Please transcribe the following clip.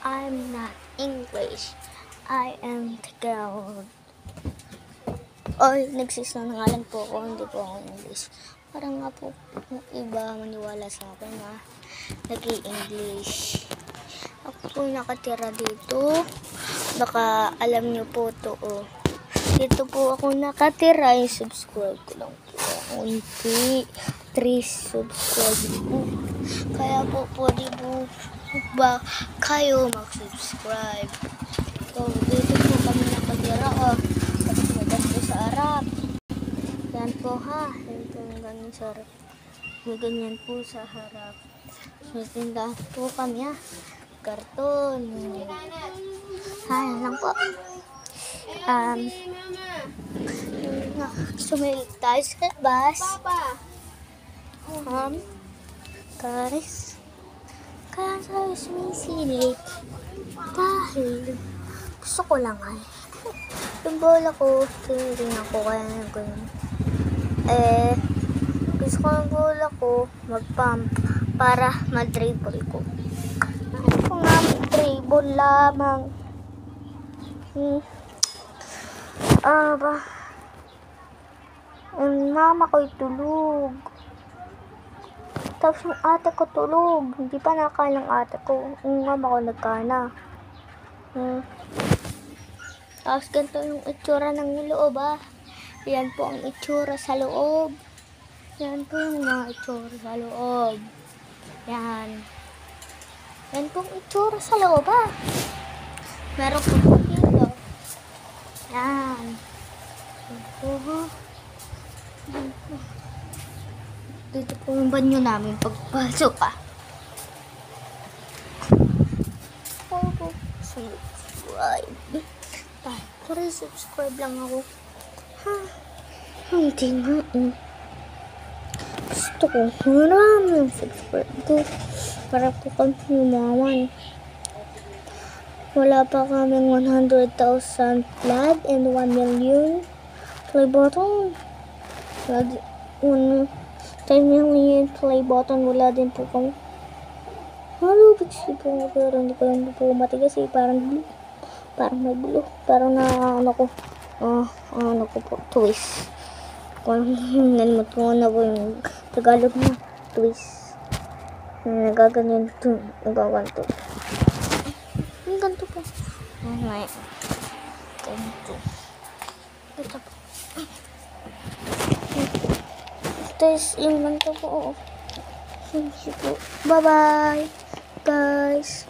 I'm not English. I am Tagalog. Nagsisa na nga lang po ako, hindi po ako English. Parang nga po yung iba maniwala sa akin na nag-i-English. Ako po nakatira dito. Baka alam niyo po to. Dito po ako nakatira. Yung subscribe ko lang po. Hindi. 3 subscribe po. Kaya po pwede po ba kayo mag-subscribe. So, dito po kami nakatira. Tapos magas po sa harap. Yan po ha. Ito yung ganyan sa harap. May ganyan po sa harap. May tindahan po kami ha. Karton. Yan lang po. Sumilit tayo sa labas. Guys. Kaya tayo sumisilip. Dahil gusto ko lang ay. Yung bola ko, tinitingnan ko kaya na ganyan. Gusto ko yung bola ko mag-pump para ma-dribble ko. Ano ko nga mag-dribble lamang. Ang mama ko'y tulog. Tapos yung ate ko tulog. Hindi pa nakain ng ate ko. Yung mama ko nagkana. Tapos ganito yung itsura ng loob Yan po ang itsura sa loob. Yan po yung mga itsura sa loob. Yan. Yan po ang itsura sa loob Meron po po dito. Yan. Dito po yung banyo namin pagpasok subscribe. Sorry, subscribe lang ako. Hindi nga Gusto ko maraming subscribe ko. Para po kami yumaman. Wala pa kaming 100,000 flag and 1 million play button. 10 million play button. Wala din po kami. Biksi po pero hindi ko lang po matigas parang may blue. Parang ano ko po, twist. Kung nalimot ko na po yung Tagalog na twist. Nagaganyan ito. Nagaganto. Ang ganito po. May ganito. Ito po. Ito is yung ganito po. Thank you po. Bye-bye, guys.